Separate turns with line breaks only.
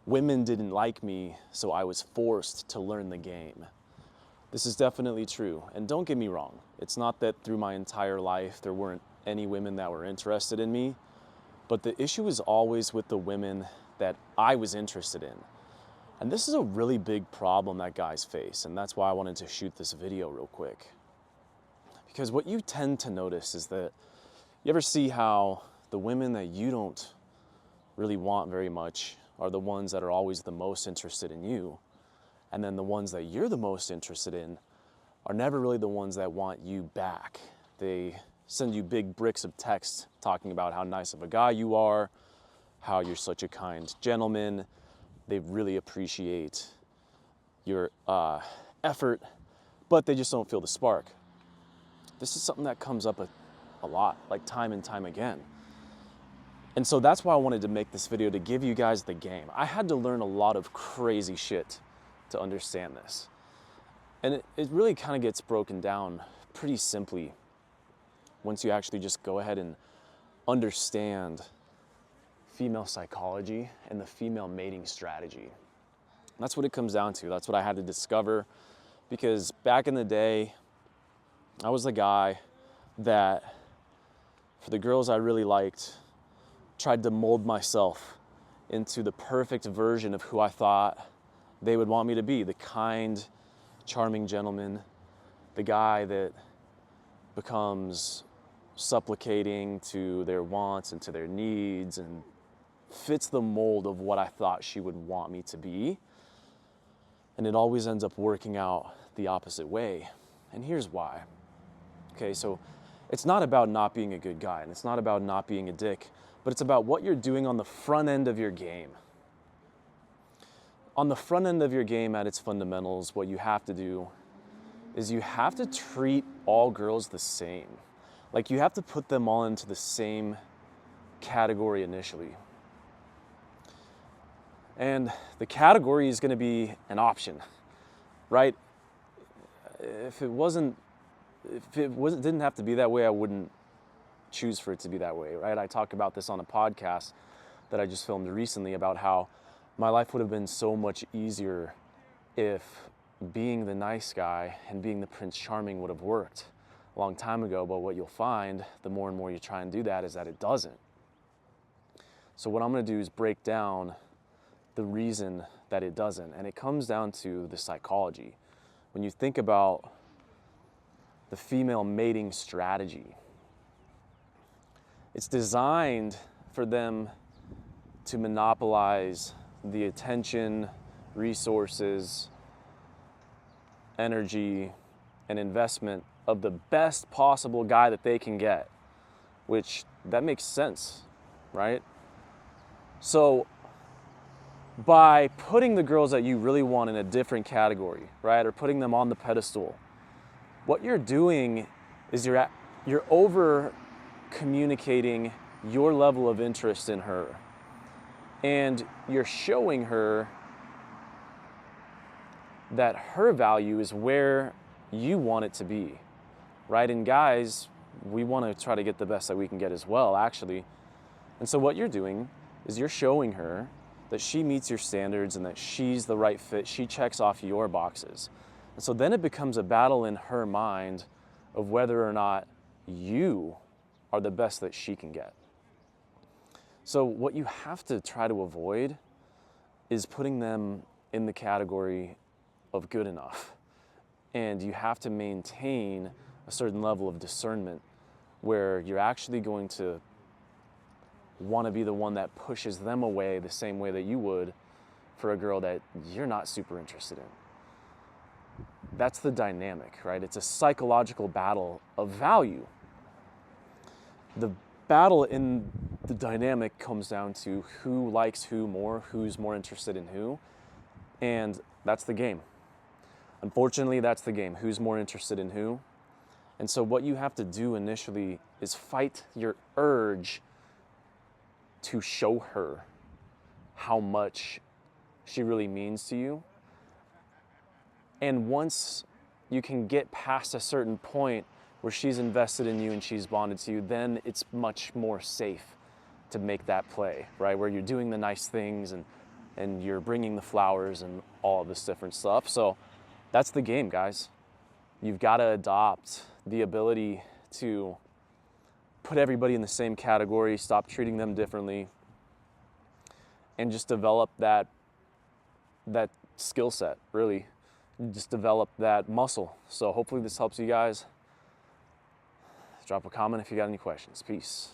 women didn't like me, so I was forced to learn the game. This is definitely true, and don't get me wrong, it's not that through my entire life there weren't any women that were interested in me, but the issue is always with the women that I was interested in. And this is a really big problem that guys face, and that's why I wanted to shoot this video real quick. Because what you tend to notice is that you ever see how the women that you don't really want very much are the ones that are always the most interested in you, and then the ones that you're the most interested in are never really the ones that want you back. They send you big bricks of text talking about how nice of a guy you are, how you're such a kind gentleman. They really appreciate your effort, but they just don't feel the spark. This is something that comes up a lot, like time and time again. And so that's why I wanted to make this video, to give you guys the game. I had to learn a lot of crazy shit to understand this. And it really kind of gets broken down pretty simply once you actually just go ahead and understand female psychology and the female mating strategy. That's what it comes down to. That's what I had to discover, because back in the day, I was the guy that, for the girls I really liked, tried to mold myself into the perfect version of who I thought they would want me to be. The kind, charming gentleman, the guy that becomes supplicating to their wants and to their needs and fits the mold of what I thought she would want me to be. And it always ends up working out the opposite way. And here's why. Okay, so it's not about not being a good guy, and it's not about not being a dick, but it's about what you're doing on the front end of your game. On the front end of your game, at its fundamentals, what you have to do is you have to treat all girls the same. Like, you have to put them all into the same category initially. And the category is going to be an option, right? If it didn't have to be that way, I wouldn't choose for it to be that way, right? I talked about this on a podcast that I just filmed recently about how my life would have been so much easier if being the nice guy and being the Prince Charming would have worked a long time ago. But what you'll find, the more and more you try and do that, is that it doesn't. So what I'm going to do is break down the reason that it doesn't. And it comes down to the psychology. When you think about the female mating strategy, it's designed for them to monopolize the attention, resources, energy, and investment of the best possible guy that they can get, which that makes sense, right? So by putting the girls that you really want in a different category, right, or putting them on the pedestal, what you're doing is you're over communicating your level of interest in her, and you're showing her that her value is where you want it to be, right? And guys, we want to try to get the best that we can get as well, actually. And so what you're doing is you're showing her that she meets your standards and that she's the right fit. She checks off your boxes. And so then it becomes a battle in her mind of whether or not you are the best that she can get. So what you have to try to avoid is putting them in the category of good enough. And you have to maintain a certain level of discernment where you're actually going to want to be the one that pushes them away the same way that you would for a girl that you're not super interested in. That's the dynamic, right? It's a psychological battle of value. The battle in the dynamic comes down to who likes who more, who's more interested in who, and that's the game. Unfortunately, that's the game. Who's more interested in who? And so what you have to do initially is fight your urge to show her how much she really means to you. And once you can get past a certain point where she's invested in you and she's bonded to you, then it's much more safe to make that play, right? Where you're doing the nice things and and you're bringing the flowers and all this different stuff. So that's the game, guys. You've got to adopt the ability to put everybody in the same category, stop treating them differently, and just develop that skill set, really. Just develop that muscle. So hopefully this helps you guys. Drop a comment if you got any questions. Peace.